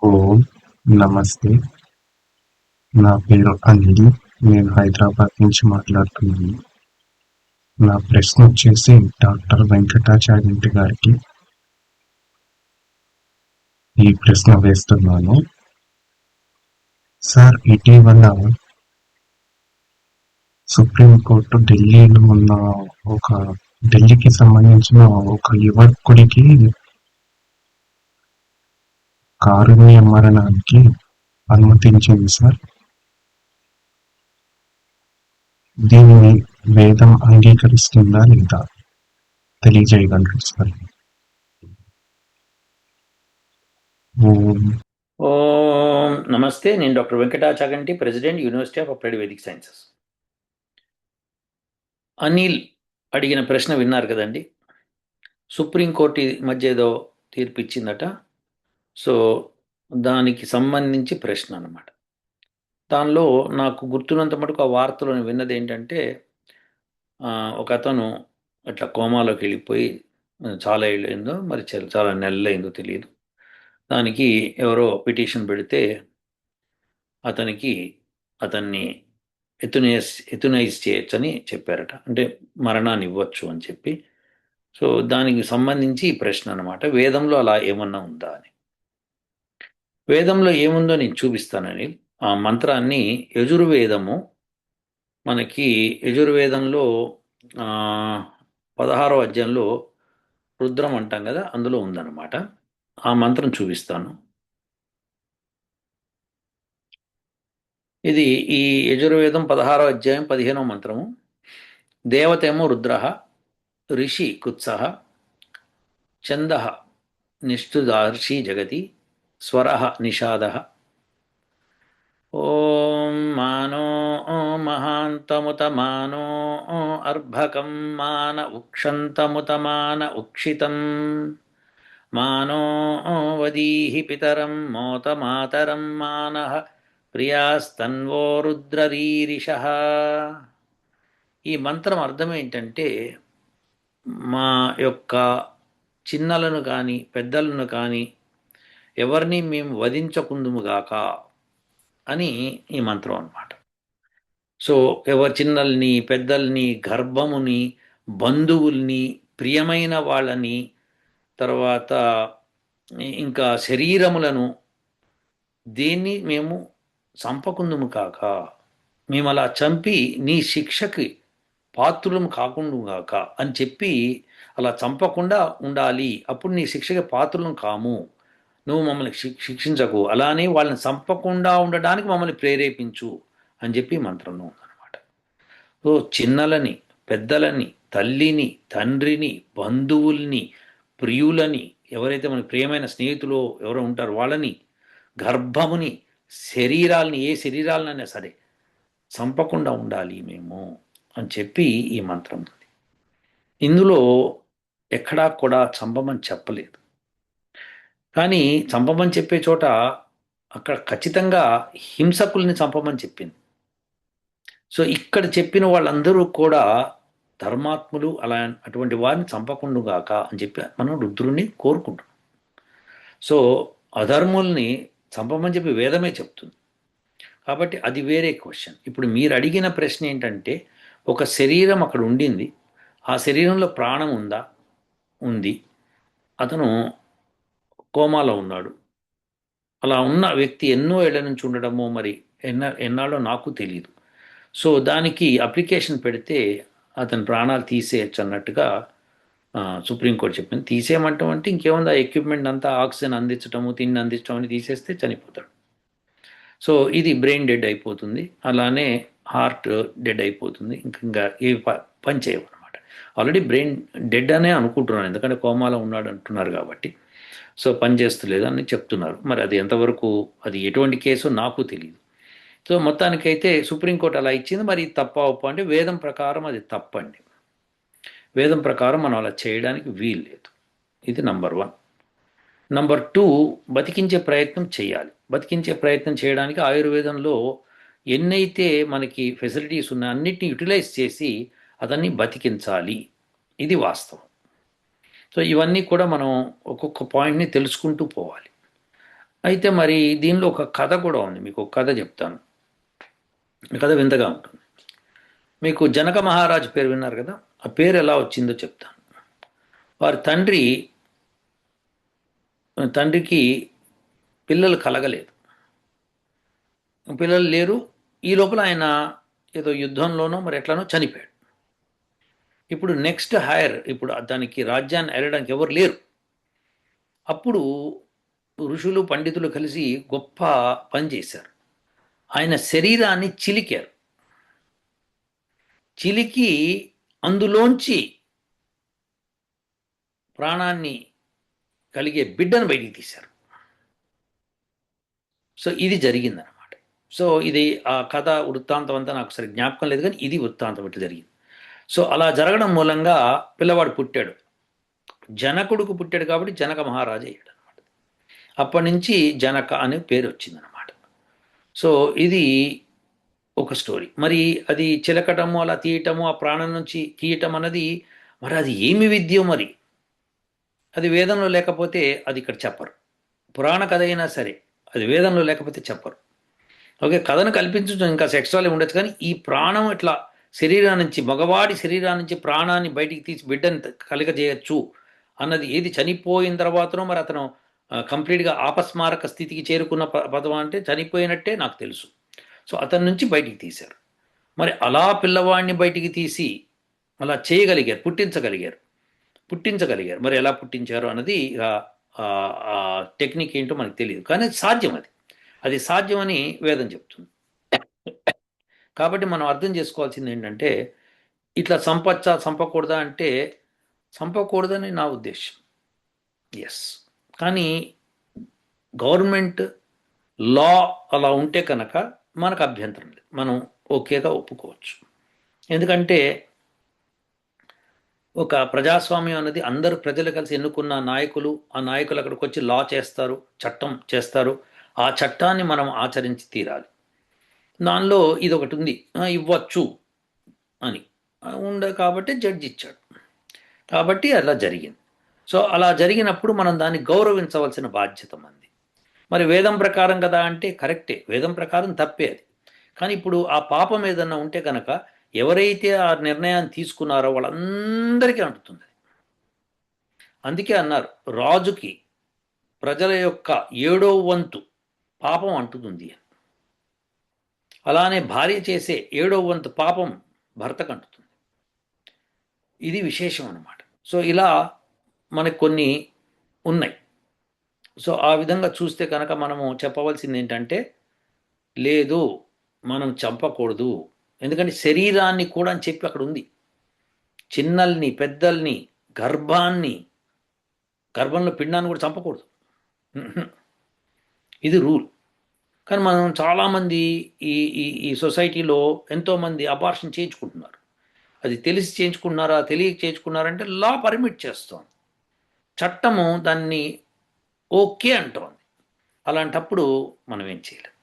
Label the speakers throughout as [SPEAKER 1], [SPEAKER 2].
[SPEAKER 1] ఓం నమస్తే. నా పేరు అనిల్. నేను హైదరాబాద్ నుంచి మాట్లాడుతున్నాను. నా ప్రశ్న వచ్చేసి డాక్టర్ వెంకటాచార్యులు గారికి ఈ ప్రశ్న వేస్తున్నాను. సార్, ఇటీవల సుప్రీంకోర్టు ఢిల్లీలో ఉన్న ఒక ఢిల్లీకి సంబంధించిన ఒక యువకుడికి కారుణ్య మరణానికి అనుమతించింది సార్. దీనిని వేదం అంగీకరిస్తుందా లేదా తెలియజేయగలరు సార్? ఓం
[SPEAKER 2] ఓం నమస్తే. నేను doctor Venkata Chaganti, president, university of applied Vedic sciences. Anil అడిగిన ప్రశ్న విన్నారు కదండి. సుప్రీంకోర్టు మధ్య ఏదో తీర్పు ఇచ్చిందట. సో దానికి సంబంధించి ప్రశ్న అన్నమాట. దానిలో నాకు గుర్తున్నంత మటుకు ఆ వార్తలో విన్నది ఏంటంటే, ఒక అతను అట్లా కోమాలోకి వెళ్ళిపోయి చాలా ఏళ్ళైందో మరి చాలా నెలలైందో తెలియదు. దానికి ఎవరో పిటిషన్ పెడితే అతన్ని ఎథునైజ్ చేయొచ్చని చెప్పారట. అంటే మరణాన్ని ఇవ్వచ్చు అని చెప్పి. సో దానికి సంబంధించి ఈ ప్రశ్న అనమాట. వేదంలో అలా ఏమన్నా ఉందా అని. వేదంలో ఏముందో నేను చూపిస్తానని. ఆ మంత్రాన్ని యజుర్వేదము, మనకి యజుర్వేదంలో 16వ అధ్యాయంలో రుద్రం అంటాం కదా, అందులో ఉందన్నమాట. ఆ మంత్రం చూపిస్తాను. ఇది ఈ యజుర్వేదం 16వ అధ్యాయం 15వ మంత్రము. దేవతేమో రుద్ర, ఋషి కుత్స, ఛంద నిష్ఠుదార్షి జగతి, స్వర నిషాద. ఓం మానో మహాంతముత మానో అర్భకం మాన ఉక్షంతముత మాన ఉక్షితం మానో వదీహి పితరం మోత మాతరం మానః ప్రియాస్తన్వో రుద్రరీరిష. ఈ మంత్రం అర్థం ఏంటంటే, మా యొక్క చిన్నలను కానీ పెద్దలను కానీ ఎవరిని మేము వధించకుందుముగాక అని ఈ మంత్రం అన్నమాట. సో ఎవరి చిన్నల్ని పెద్దల్ని గర్భముని బంధువుల్ని ప్రియమైన వాళ్ళని తర్వాత ఇంకా శరీరములను దేన్ని మేము చంపకుందుము కాక, మేము అలా చంపి నీ శిక్షకి పాత్రులం కాకుండాగాక అని చెప్పి అలా చంపకుండా ఉండాలి. అప్పుడు నీ శిక్షకి పాత్రులం కాము, నువ్వు మమ్మల్ని శిక్షించకు, అలానే వాళ్ళని చంపకుండా ఉండడానికి మమ్మల్ని ప్రేరేపించు అని చెప్పి మంత్రంలో ఉందన్నమాట. సో చిన్నలని పెద్దలని తల్లిని తండ్రిని బంధువుల్ని ప్రియులని, ఎవరైతే మనకి ప్రియమైన స్నేహితులు ఎవరో ఉంటారో వాళ్ళని, గర్భముని, శరీరాలని, ఏ శరీరాలనైనా సరే చంపకుండా ఉండాలి మేము అని చెప్పి ఈ మంత్రం ఉంది. ఇందులో ఎక్కడా కూడా చంపమని చెప్పలేదు. కానీ చంపమని చెప్పే చోట అక్కడ ఖచ్చితంగా హింసకుల్ని చంపమని చెప్పింది. సో ఇక్కడ చెప్పిన వాళ్ళందరూ కూడా ధర్మాత్ములు, అలా అటువంటి వారిని చంపకుండుగాక అని చెప్పి మనం రుద్రుణ్ణి కోరుకుంటాం. సో అధర్ముల్ని చంపమని చెప్పి వేదమే చెప్తుంది. కాబట్టి అది వేరే క్వశ్చన్. ఇప్పుడు మీరు అడిగిన ప్రశ్న ఏంటంటే, ఒక శరీరం అక్కడ ఉండింది, ఆ శరీరంలో ప్రాణం ఉందా? ఉంది. అతను కోమాలో ఉన్నాడు. అలా ఉన్న వ్యక్తి ఎన్నో ఏళ్ల నుంచి ఉండడమో మరి ఎన్నాళ్ళో నాకు తెలియదు. సో దానికి అప్లికేషన్ పెడితే అతని ప్రాణాలు తీసేయచ్చు అన్నట్టుగా సుప్రీంకోర్టు చెప్పింది. తీసేయమంటాం అంటే ఇంకేముంది, ఆ ఎక్విప్మెంట్ అంతా ఆక్సిజన్ అందించడము, తిండి అందించడం అని తీసేస్తే చనిపోతాడు. సో ఇది బ్రెయిన్ డెడ్ అయిపోతుంది, అలానే హార్ట్ డెడ్ అయిపోతుంది, ఇంకా ఏ పని చేయవు అనమాట. ఆల్రెడీ బ్రెయిన్ డెడ్ అనే అనుకుంటున్నాను, ఎందుకంటే కోమాలో ఉన్నాడు అంటున్నారు కాబట్టి. సో పని చేస్తలేదు అని చెప్తున్నారు. మరి అది ఎంతవరకు, అది ఎటువంటి కేసు నాకు తెలియదు. సో మొత్తానికైతే సుప్రీంకోర్టు అలా ఇచ్చింది. మరి తప్ప ఒప్ప అంటే వేదం ప్రకారం అది తప్పండి. వేదం ప్రకారం మనం అలా చేయడానికి వీలు లేదు. ఇది నంబర్ 1. నంబర్ 2, బతికించే ప్రయత్నం చేయాలి. బతికించే ప్రయత్నం చేయడానికి ఆయుర్వేదంలో ఎన్నైతే మనకి ఫెసిలిటీస్ ఉన్నాయో అన్నిటిని యూటిలైజ్ చేసి అతన్ని బతికించాలి. ఇది వాస్తవం. సో ఇవన్నీ కూడా మనం ఒక్కొక్క పాయింట్ని తెలుసుకుంటూ పోవాలి. అయితే మరి దీనిలో ఒక కథ కూడా ఉంది. మీకు ఒక కథ చెప్తాను. ఈ కథ వింతగా ఉంటుంది. మీకు జనక మహారాజు పేరు విన్నారు కదా, ఆ పేరు ఎలా వచ్చిందో చెప్తాను. వారి తండ్రికి పిల్లలు కలగలేదు, పిల్లలు లేరు. ఈ లోపల ఆయన ఏదో యుద్ధంలోనో మరి ఎట్లానో చనిపోయాడు. ఇప్పుడు నెక్స్ట్ హైర్, ఇప్పుడు దానికి రాజ్యాన్ని ఏలడానికి ఎవరు లేరు. అప్పుడు ఋషులు పండితులు కలిసి గొప్ప పని చేశారు. ఆయన శరీరాన్ని చిలికారు. చిలికి అందులోంచి ప్రాణాన్ని కలిగే బిడ్డను బయటికి తీశారు. సో ఇది జరిగిందనమాట. సో ఇది ఆ కథ వృత్తాంతం అంతా నాకు సరి జ్ఞాపకం లేదు, కానీ ఇది వృత్తాంతం ఇట్లా జరిగింది. సో అలా జరగడం మూలంగా పిల్లవాడు పుట్టాడు. జనకుడుకు పుట్టాడు కాబట్టి జనక మహారాజు అయ్యాడు అనమాట. అప్పటి నుంచి జనక అనే పేరు వచ్చిందనమాట. సో ఇది ఒక స్టోరీ. మరి అది చిలకటము, అలా తీయటము, ఆ ప్రాణం నుంచి తీయటం అన్నది మరి అది ఏమి విద్య మరి? అది వేదంలో లేకపోతే అది ఇక్కడ చెప్పరు. పురాణ కథ అయినా సరే అది వేదంలో లేకపోతే చెప్పరు. ఓకే, కథను కల్పించడం ఇంకా సెక్స్ట్రాలే ఉండొచ్చు, కానీ ఈ ప్రాణం ఇట్లా శరీరం నుంచి, మగవాడి శరీరం నుంచి ప్రాణాన్ని బయటికి తీసి బిడ్డని కలగజేయచ్చు అన్నది ఏది చనిపోయిన తర్వాతనో మరి అతను కంప్లీట్గా ఆపస్మారక స్థితికి చేరుకున్న పదం అంటే చనిపోయినట్టే నాకు తెలుసు. సో అతని నుంచి బయటికి తీశారు. మరి అలా పిల్లవాడిని బయటికి తీసి అలా చేయగలిగారు, పుట్టించగలిగారు. మరి ఎలా పుట్టించారు అన్నది టెక్నిక్ ఏంటో మనకు తెలియదు, కానీ సాధ్యం. అది సాధ్యమని వేదం చెప్తుంది. కాబట్టి మనం అర్థం చేసుకోవాల్సింది ఏంటంటే, ఇట్లా చంపకూడదా అంటే చంపకూడదని నా ఉద్దేశం. ఎస్, కానీ గవర్నమెంట్ లా అలా ఉంటే కనుక మనకు అభ్యంతరం లేదు, మనం ఓకేగా ఒప్పుకోవచ్చు. ఎందుకంటే ఒక ప్రజాస్వామ్యం అనేది అందరూ ప్రజలు కలిసి ఎన్నుకున్న నాయకులు, ఆ నాయకులు అక్కడికి వచ్చి లా చేస్తారు, చట్టం చేస్తారు. ఆ చట్టాన్ని మనం ఆచరించి తీరాలి. దానిలో ఇది ఒకటి ఉంది, ఇవ్వచ్చు అని కాబట్టి జడ్జి ఇచ్చాడు. కాబట్టి అలా జరిగింది. సో అలా జరిగినప్పుడు మనం దాన్ని గౌరవించవలసిన బాధ్యత మంది. మరి వేదం ప్రకారం కదా అంటే కరెక్టే, వేదం ప్రకారం తప్పే అది. కానీ ఇప్పుడు ఆ పాపం ఏదన్నా ఉంటే కనుక ఎవరైతే ఆ నిర్ణయాన్ని తీసుకున్నారో వాళ్ళందరికీ అంటుతుంది. అందుకే అన్నారు, రాజుకి ప్రజల యొక్క 7వ వంతు పాపం అంటుతుంది అని. అలానే భార్య చేసే 7వ వంతు పాపం భర్తకు అంటుతుంది. ఇది విశేషం అన్నమాట. సో ఇలా మనకు కొన్ని ఉన్నాయి. సో ఆ విధంగా చూస్తే కనుక మనము చెప్పవలసింది ఏంటంటే, లేదు మనం చంపకూడదు. ఎందుకంటే శరీరాన్ని కూడా అని చెప్పి అక్కడ ఉంది. చిన్నల్ని, పెద్దల్ని, గర్భంలో పిండాన్ని కూడా చంపకూడదు. ఇది రూల్. కానీ మనం చాలామంది ఈ ఈ ఈ సొసైటీలో ఎంతోమంది అబార్షన్ చేయించుకుంటున్నారు. అది తెలిసి చేయించుకుంటున్నారా, తెలియక చేయించుకున్నారంటే లా పర్మిట్ చేస్తోంది, చట్టము దాన్ని ఓకే అంటోంది. అలాంటప్పుడు మనం ఏం చేయలేం.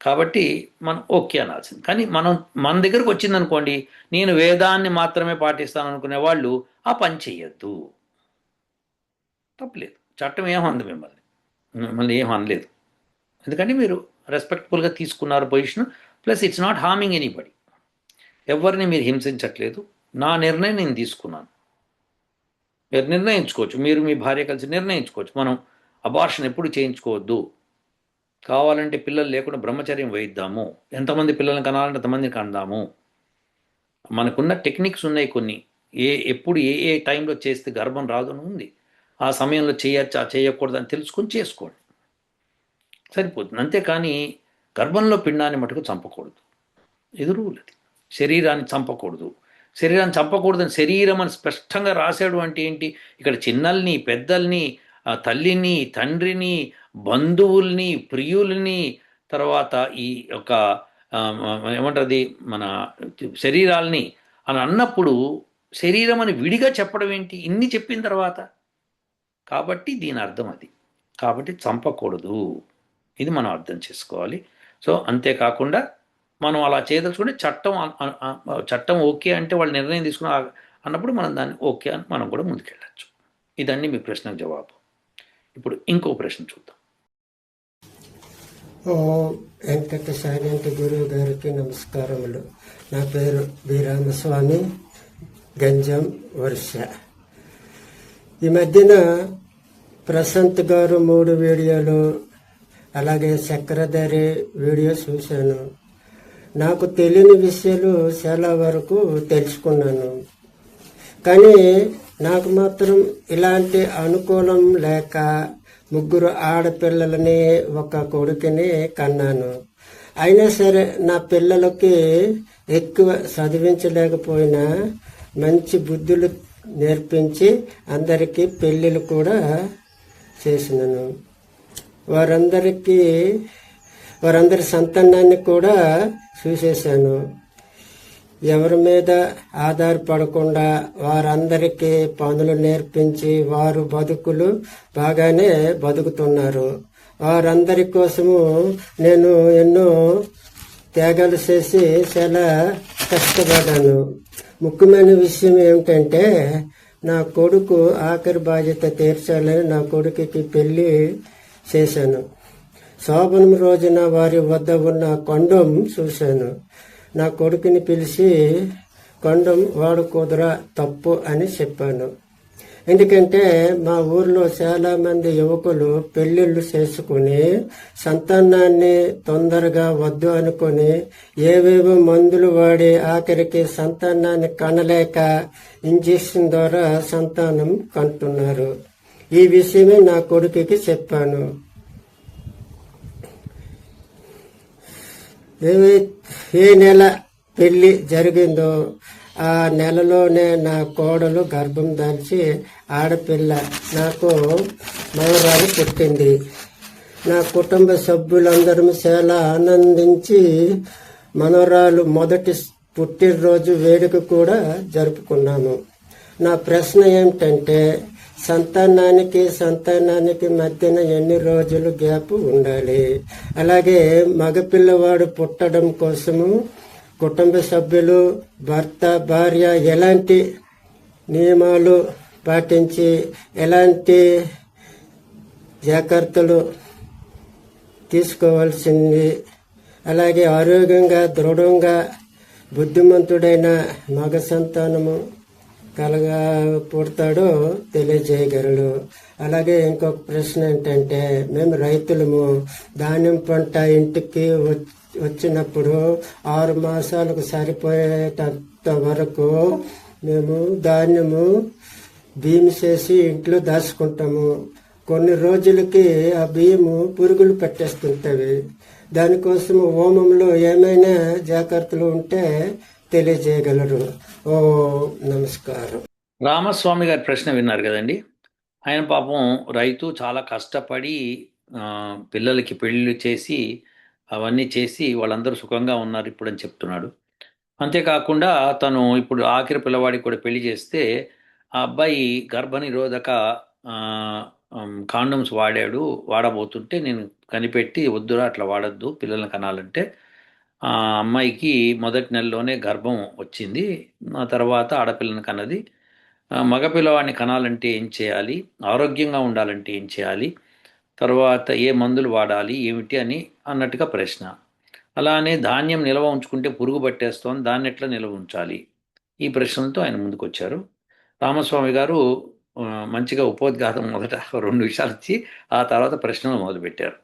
[SPEAKER 2] కాబట్టి మనం ఓకే అనాల్సింది. కానీ మన దగ్గరకు వచ్చిందనుకోండి, నేను వేదాన్ని మాత్రమే పాటిస్తాను అనుకునే వాళ్ళు ఆ పని చెయ్యొద్దు. తప్పలేదు, చట్టం ఏమంది మిమ్మల్ని ఏం అనలేదు. ఎందుకంటే మీరు రెస్పెక్ట్ఫుల్గా తీసుకున్నారు position. Plus it's not harming anybody. ఎవరిని మీరు హింసించట్లేదు. నా నిర్ణయం నేను తీసుకున్నాను. మీరు నిర్ణయించుకోవచ్చు, మీరు మీ భార్య కలిసి నిర్ణయించుకోవచ్చు, మనం అబార్షన్ ఎప్పుడు చేయించుకోవద్దు, కావాలంటే పిల్లలు లేకుండా బ్రహ్మచర్యం వహిద్దాము, ఎంతమంది పిల్లల్ని కనాలంటే అంతమందిని కందాము. మనకున్న టెక్నిక్స్ ఉన్నాయి కొన్ని, ఎప్పుడు ఏ టైంలో చేస్తే గర్భం రాదని ఉంది, ఆ సమయంలో చేయొచ్చా చేయకూడదని తెలుసుకొని చేసుకోండి, సరిపోతుంది. అంతేకాని గర్భంలో పిండాన్ని మటుకు చంపకూడదు. ఇది రూల్. అది శరీరాన్ని చంపకూడదు. శరీరాన్ని చంపకూడదని శరీరం అని స్పష్టంగా రాశాడు అంటే ఏంటి? ఇక్కడ చిన్నల్ని, పెద్దల్ని, తల్లిని, తండ్రిని, బంధువుల్ని, ప్రియుల్ని, తర్వాత ఈ యొక్క ఏమంటుంది మన శరీరాల్ని అని అన్నప్పుడు శరీరం అని విడిగా చెప్పడం ఏంటి ఇన్ని చెప్పిన తర్వాత? కాబట్టి దీని అర్థం అది. కాబట్టి చంపకూడదు, ఇది మనం అర్థం చేసుకోవాలి. సో అంతేకాకుండా మనం అలా చేయదలుచుకుంటే చట్టం ఓకే అంటే వాళ్ళు నిర్ణయం తీసుకున్న అన్నప్పుడు మనం దాన్ని ఓకే అని మనం కూడా ముందుకెళ్ళచ్చు. ఇదండి మీ ప్రశ్నకు జవాబు. ఇప్పుడు ఇంకో ప్రశ్న చూద్దాం.
[SPEAKER 3] ఓం వెంకట సాయినాథ్ గురువు గారికి నమస్కారములు. నా పేరు బి రామస్వామి, గంజం వర్ష. ఈ మధ్యన ప్రశాంత్ గారు 3 వీడియోలు, అలాగే చక్రధారి వీడియో చూశాను. నాకు తెలియని విషయాలు చాలా వరకు తెలుసుకున్నాను. కానీ నాకు మాత్రం ఇలాంటి అనుకూలం లేక 3 ఆడపిల్లలని, 1 కొడుకుని కన్నాను. అయినా సరే నా పిల్లలకి ఎక్కువ చదివించలేకపోయినా మంచి బుద్ధులు నేర్పించి అందరికీ పెళ్ళిళ్ళు కూడా చేసినాను. వారందరి సంతానాన్ని కూడా చూసేశాను. ఎవరి మీద ఆధారపడకుండా వారందరికీ పనులు నేర్పించి వారు బతుకులు బాగానే బతుకుతున్నారు. వారందరి కోసము నేను ఎన్నో త్యాగాలు చేసి చాలా కష్టపడ్డాను. ముఖ్యమైన విషయం ఏమిటంటే నా కొడుకు ఆఖరి బాధ్యత తీర్చాలని నా కొడుకుకి పెళ్లి చేశాను. శోభనం రోజున వారి వద్ద ఉన్న కొండం చూశాను. నా కొడుకుని పిలిచి కొండం వాడుకోదురా, తప్పు అని చెప్పాను. ఎందుకంటే మా ఊర్లో చాలా మంది యువకులు పెళ్లిళ్ళు చేసుకుని సంతానాన్ని తొందరగా వద్దు అనుకుని ఏవేవో మందులు వాడి ఆఖరికి సంతానాన్ని కనలేక ఇంజెక్షన్ ద్వారా సంతానం కంటున్నారు. ఈ విషయమే నా కొడుకుకి చెప్పాను. ఏ నెల పెళ్లి జరిగిందో ఆ నెలలోనే నా కోడలు గర్భం దాల్చి ఆడపిల్ల నాకు మనవరాలు పుట్టింది. నా కుటుంబ సభ్యులందరం చాలా ఆనందించి మనవరాలు మొదటి పుట్టినరోజు వేడుక కూడా జరుపుకున్నాము. నా ప్రశ్న ఏమిటంటే సంతానానికి మధ్యన ఎన్ని రోజులు గ్యాప్ ఉండాలి? అలాగే మగపిల్లవాడు పుట్టడం కోసము కుటుంబ సభ్యులు, భర్త, భార్య ఎలాంటి నియమాలు పాటించి ఎలాంటి జాగ్రత్తలు తీసుకోవాల్సింది, అలాగే ఆరోగ్యంగా దృఢంగా బుద్ధిమంతుడైన మగ సంతానము పుడతాడో తెలియజేయగలడు. అలాగే ఇంకొక ప్రశ్న ఏంటంటే మేము రైతులము, ధాన్యం పంట ఇంటికి వచ్చినప్పుడు 6 మాసాలకు సరిపోయేటంత వరకు మేము ధాన్యము బియ్యం చేసి ఇంట్లో దాచుకుంటాము. కొన్ని రోజులకి ఆ బియ్యము పురుగులు పెట్టేస్తుంటవి. దానికోసం హోమంలో ఏమైనా జాగ్రత్తలు ఉంటే తెలియజేయగలరు. ఓ నమస్కారం.
[SPEAKER 2] రామస్వామి గారి ప్రశ్న విన్నారు కదండి. ఆయన పాపం రైతు, చాలా కష్టపడి పిల్లలకి పెళ్ళిళ్ళు చేసి అవన్నీ చేసి వాళ్ళందరూ సుఖంగా ఉన్నారు ఇప్పుడు అని చెప్తున్నాడు. అంతేకాకుండా తను ఇప్పుడు ఆఖరి పిల్లవాడికి కూడా పెళ్లి చేస్తే ఆ అబ్బాయి గర్భనిరోధక కాండమ్స్ వాడబోతుంటే నేను కనిపెట్టి, వద్దురా అట్లా వాడద్దు, పిల్లల్ని కనాలంటే. ఆ అమ్మాయికి మొదటి నెలలోనే గర్భం వచ్చింది. ఆ తర్వాత ఆడపిల్లని కన్నది. మగపిల్లవాడిని కనాలంటే ఏం చేయాలి, ఆరోగ్యంగా ఉండాలంటే ఏం చేయాలి, తర్వాత ఏ మందులు వాడాలి ఏమిటి అని అన్నట్టుగా ప్రశ్న. అలానే ధాన్యం నిల్వ ఉంచుకుంటే పురుగు పట్టేస్తోంది, దాన్ని ఎట్లా నిల్వ ఉంచాలి, ఈ ప్రశ్నలతో ఆయన ముందుకు వచ్చారు. రామస్వామి గారు మంచిగా ఉపోద్ఘాతం మొదట 2 విషయాలు ఇచ్చి ఆ తర్వాత ప్రశ్నలు మొదలుపెట్టారు.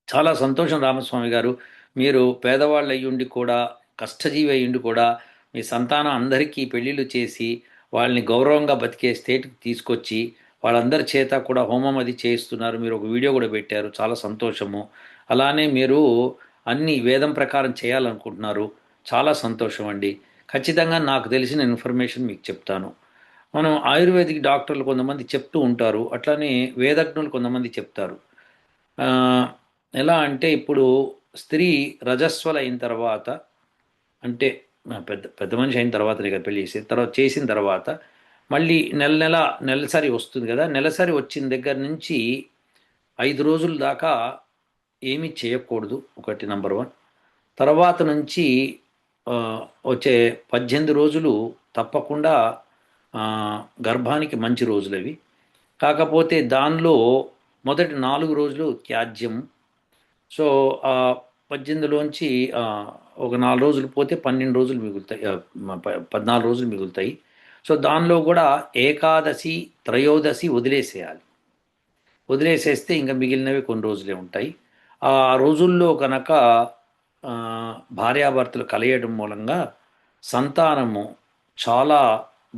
[SPEAKER 2] చాలా సంతోషం రామస్వామి గారు, మీరు పేదవాళ్ళు అయ్యుండి కూడా, కష్టజీవి అయ్యుండి కూడా మీ సంతానం అందరికీ పెళ్ళిళ్ళు చేసి వాళ్ళని గౌరవంగా బతికే స్టేట్కి తీసుకొచ్చి వాళ్ళందరి చేత కూడా హోమం అది చేయిస్తున్నారు. మీరు ఒక వీడియో కూడా పెట్టారు, చాలా సంతోషము. అలానే మీరు అన్ని వేదం ప్రకారం చేయాలనుకుంటున్నారు, చాలా సంతోషం అండి. ఖచ్చితంగా నాకు తెలిసిన ఇన్ఫర్మేషన్ మీకు చెప్తాను. మనం ఆయుర్వేదిక్ డాక్టర్లు కొంతమంది చెప్తూ ఉంటారు, అట్లానే వేదజ్ఞులు కొంతమంది చెప్తారు. ఎలా అంటే ఇప్పుడు స్త్రీ రజస్వల అయిన తర్వాత, అంటే పెద్ద మనిషి అయిన తర్వాత పెళ్లి చేసిన తర్వాత మళ్ళీ నెలసరి వస్తుంది కదా. నెలసరి వచ్చిన దగ్గర నుంచి 5 రోజుల దాకా ఏమీ చేయకూడదు, ఒకటి నంబర్ 1. తర్వాత నుంచి వచ్చే 18 రోజులు తప్పకుండా గర్భానికి మంచి రోజులు అవి. కాకపోతే దానిలో మొదటి 4 రోజులు త్యాజ్యం, సో ఆ 18లోంచి ఒక 4 రోజులు పోతే 12 రోజులు మిగులుతాయి. 14 రోజులు మిగులుతాయి. సో దానిలో కూడా ఏకాదశి, త్రయోదశి వదిలేసేయాలి. వదిలేసేస్తే ఇంకా మిగిలినవి కొన్ని రోజులే ఉంటాయి. ఆ రోజుల్లో కనుక భార్యాభర్తలు కలయడం మూలంగా సంతానము చాలా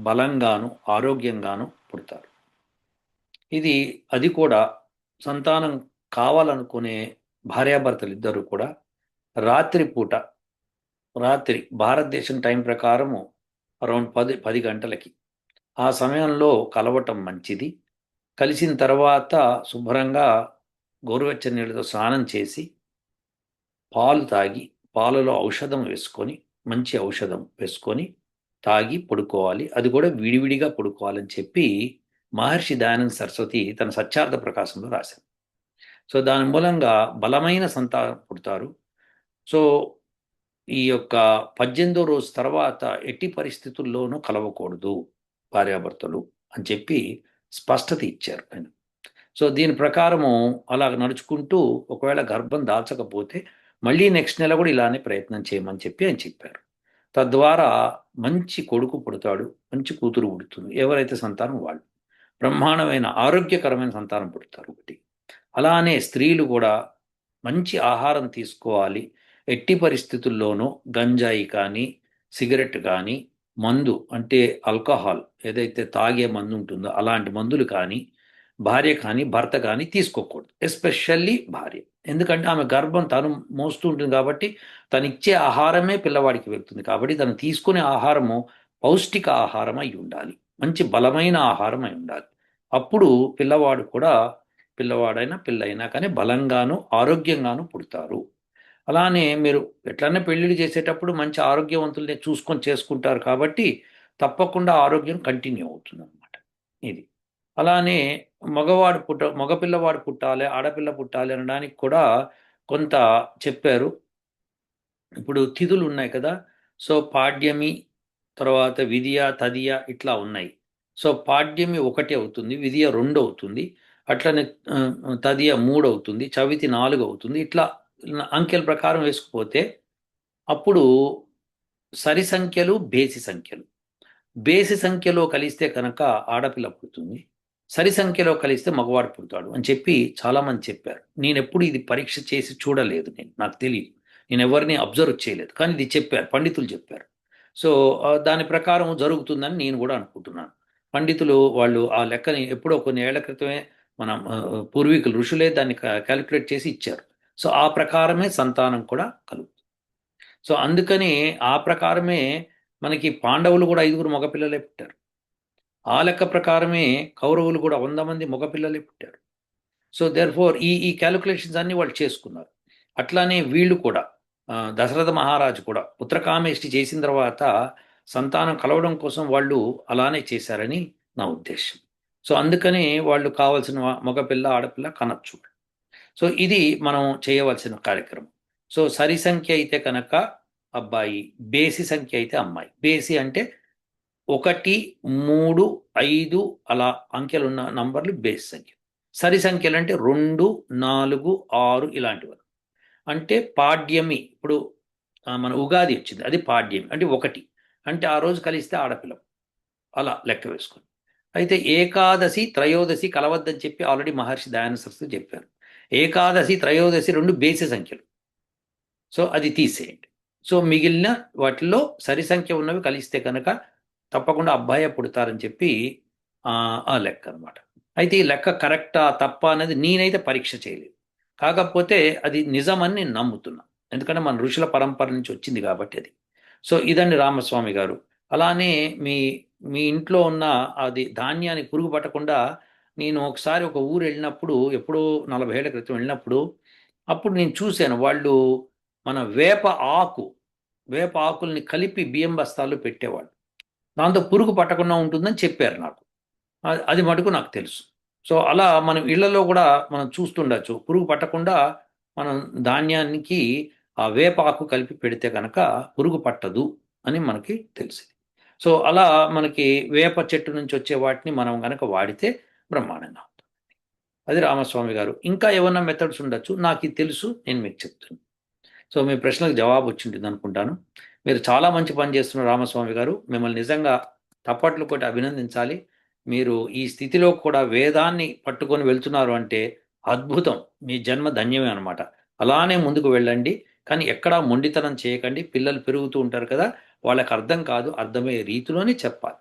[SPEAKER 2] బలంగాను ఆరోగ్యంగాను పుడతారు. అది కూడా సంతానం కావాలనుకునే భార్యాభర్తలు ఇద్దరు కూడా రాత్రిపూట, రాత్రి భారతదేశం టైం ప్రకారము అరౌండ్ 10 గంటలకి ఆ సమయంలో కలవటం మంచిది. కలిసిన తర్వాత శుభ్రంగా గోరువెచ్చని నీళ్ళతో స్నానం చేసి పాలు తాగి, పాలలో ఔషధం వేసుకొని, మంచి ఔషధం వేసుకొని తాగి పడుకోవాలి. అది కూడా విడివిడిగా పడుకోవాలని చెప్పి మహర్షి దయానంద సరస్వతి తన సత్యార్థ ప్రకాశంలో రాశారు. సో దాని మూలంగా బలమైన సంతానం పుడతారు. సో ఈ యొక్క 18వ రోజు తర్వాత ఎట్టి పరిస్థితుల్లోనూ కలవకూడదు భార్యాభర్తలు అని చెప్పి స్పష్టత ఇచ్చారు ఆయన. సో దీని ప్రకారము అలా నడుచుకుంటూ ఒకవేళ గర్భం దాల్చకపోతే మళ్ళీ నెక్స్ట్ నెల కూడా ఇలానే ప్రయత్నం చేయమని చెప్పి ఆయన చెప్పారు. తద్వారా మంచి కొడుకు పుడతాడు, మంచి కూతురు పుడుతుంది. ఎవరైతే సంతానం వాళ్ళు బ్రహ్మాండమైన ఆరోగ్యకరమైన సంతానం పుడతారు ఒకటి. అలానే స్త్రీలు కూడా మంచి ఆహారం తీసుకోవాలి. ఎట్టి పరిస్థితుల్లోనూ గంజాయి కానీ, సిగరెట్ కానీ, మందు అంటే ఆల్కహాల్ ఏదైతే తాగే మందు ఉంటుందో అలాంటి మందులు కానీ భార్య కానీ భర్త కానీ తీసుకోకూడదు. ఎస్పెషల్లీ భార్య. ఎందుకంటే ఆమె గర్భం తను మోస్తూ ఉంటుంది కాబట్టి తను ఇచ్చే ఆహారమే పిల్లవాడికి వెళ్తుంది. కాబట్టి తను తీసుకునే ఆహారము పౌష్టిక ఆహారం అయి ఉండాలి. మంచి బలమైన ఆహారం అయి ఉండాలి. అప్పుడు పిల్లవాడు కూడా పిల్లవాడైనా పిల్లైనా కానీ బలంగాను ఆరోగ్యంగాను పుడతారు. అలానే మీరు ఎట్లన్నా పెళ్ళిళ్ళు చేసేటప్పుడు మంచి ఆరోగ్యవంతుల్ని చూసుకొని చేసుకుంటారు కాబట్టి తప్పకుండా ఆరోగ్యం కంటిన్యూ అవుతుంది అనమాట. ఇది అలానే మగపిల్లవాడు పుట్టాలి, ఆడపిల్ల పుట్టాలి అనడానికి కూడా కొంత చెప్పారు. ఇప్పుడు తిథులు ఉన్నాయి కదా. సో పాడ్యమి, తర్వాత విధియ, తదియ ఇట్లా ఉన్నాయి. సో పాడ్యమి 1 అవుతుంది, విధియ 2 అవుతుంది, అట్లనే తదియ 3 అవుతుంది, చవితి 4 అవుతుంది. ఇట్లా అంకెల ప్రకారం వేసుకుపోతే అప్పుడు సరి సంఖ్యలు, బేసి సంఖ్యలు. బేసి సంఖ్యలో కలిస్తే కనుక ఆడపిల్ల పుడుతుంది, సరి సంఖ్యలో కలిస్తే మగవాడు పుడతాడు అని చెప్పి చాలామంది చెప్పారు. నేను ఎప్పుడు ఇది పరీక్ష చేసి చూడలేదు, నాకు తెలియదు, నేను ఎవరిని అబ్జర్వ్ చేయలేదు. కానీ ఇది చెప్పారు, పండితులు చెప్పారు. సో దాని ప్రకారం జరుగుతుందని నేను కూడా అనుకుంటున్నాను. పండితులు వాళ్ళు ఆ లెక్కని ఎప్పుడో కొన్ని ఏళ్ల క్రితమే మన పూర్వీకులు ఋషులే దాన్ని క్యాలిక్యులేట్ చేసి ఇచ్చారు. సో ఆ ప్రకారమే సంతానం కూడా కలుగుతుంది. సో అందుకని ఆ ప్రకారమే మనకి పాండవులు కూడా 5 మగపిల్లలే పుట్టారు. ఆ లెక్క ప్రకారమే కౌరవులు కూడా 100 మంది మగపిల్లలే పుట్టారు. సో దేర్ ఫోర్ ఈ క్యాలిక్యులేషన్స్ అన్ని వాళ్ళు చేసుకున్నారు. అట్లానే వీళ్ళు కూడా దశరథ మహారాజు కూడా పుత్రకామేష్టి చేసిన తర్వాత సంతానం కలవడం కోసం వాళ్ళు అలానే చేశారని నా ఉద్దేశం. సో అందుకని వాళ్ళు కావాల్సిన మగపిల్ల ఆడపిల్ల కనొచ్చు. సో ఇది మనం చేయవలసిన కార్యక్రమం. సో సరి సంఖ్య అయితే కనుక అబ్బాయి, బేసి సంఖ్య అయితే అమ్మాయి. బేసి అంటే 1, 3, 5 అలా అంకెలున్న నంబర్లు బేసి సంఖ్య. సరి సంఖ్యలు అంటే 2, 4, 6 ఇలాంటివి. అంటే పాడ్యమి, ఇప్పుడు మన ఉగాది వచ్చింది, అది పాడ్యమి అంటే 1 అంటే ఆ రోజు కలిస్తే ఆడపిల్ల, అలా లెక్క వేసుకొని. అయితే ఏకాదశి, త్రయోదశి కలవద్దని చెప్పి ఆల్రెడీ మహర్షి దయానంద సరస్వతి చెప్పారు. ఏకాదశి, త్రయోదశి 2 బేసి సంఖ్యలు. సో అది తీసేయండి. సో మిగిలిన వాటిల్లో సరి సంఖ్య ఉన్నవి కలిస్తే కనుక తప్పకుండా అబ్బాయే పుడతారని చెప్పి ఆ లెక్క అనమాట. అయితే ఈ లెక్క కరెక్టా తప్ప అనేది నేనైతే పరీక్ష చేయలేదు. కాకపోతే అది నిజమని నేను నమ్ముతున్నా. ఎందుకంటే మన ఋషుల పరంపర నుంచి వచ్చింది కాబట్టి అది. సో ఇదండి రామస్వామి గారు. అలానే మీ మీ ఇంట్లో ఉన్న అది ధాన్యాన్ని పురుగు పట్టకుండా నేను ఒకసారి ఒక ఊరు వెళ్ళినప్పుడు, ఎప్పుడో 40 ఏళ్ల క్రితం వెళ్ళినప్పుడు, అప్పుడు నేను చూశాను వాళ్ళు మన వేప ఆకుల్ని కలిపి బియ్యం బస్తాల్లో పెట్టేవాళ్ళు. దాంతో పురుగు పట్టకుండా ఉంటుందని చెప్పారు నాకు. అది మటుకు నాకు తెలుసు. సో అలా మనం ఇళ్లలో కూడా మనం చూస్తుండొచ్చు. పురుగు పట్టకుండా మనం ధాన్యానికి ఆ వేప ఆకు కలిపి పెడితే కనుక పురుగు పట్టదు అని మనకి తెలిసింది. సో అలా మనకి వేప చెట్టు నుంచి వచ్చే వాటిని మనం కనుక వాడితే బ్రహ్మాండంగా ఉంటుంది. అది రామస్వామి గారు. ఇంకా ఏమన్నా మెథడ్స్ ఉండొచ్చు. నాకు ఇది తెలుసు, నేను మీకు చెప్తున్నాను. సో మీ ప్రశ్నలకు జవాబు వచ్చింటుంది అనుకుంటాను. మీరు చాలా మంచి పని చేస్తున్నారు రామస్వామి గారు. మిమ్మల్ని నిజంగా తప్పట్లు కొట్టి అభినందించాలి. మీరు ఈ స్థితిలో కూడా వేదాన్ని పట్టుకొని వెళ్తున్నారు అంటే అద్భుతం. మీ జన్మ ధన్యమే అనమాట. అలానే ముందుకు వెళ్ళండి. కానీ ఎక్కడా మొండితనం చేయకండి. పిల్లలు పెరుగుతూ ఉంటారు కదా, వాళ్ళకి అర్థం కాదు, అర్థమయ్యే రీతిలోనే చెప్పాలి.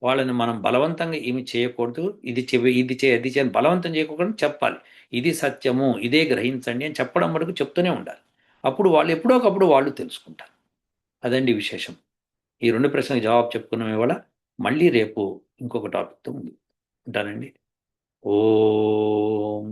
[SPEAKER 2] వాళ్ళని మనం బలవంతంగా ఏమి చేయకూడదు. ఇది చెవి ఇది చే అది చేయని బలవంతం చేయకూడదు, చెప్పాలి. ఇది సత్యము, ఇదే గ్రహించండి అని చెప్పడం వరకు చెప్తూనే ఉండాలి. అప్పుడు వాళ్ళు ఎప్పుడో ఒకప్పుడు వాళ్ళు తెలుసుకుంటారు. అదండి విశేషం. ఈ 2 ప్రశ్నలకు జవాబు చెప్పుకున్నాం ఇవాళ. మళ్ళీ రేపు ఇంకొక టాపిక్‌తో ఉంటానండి. ఓం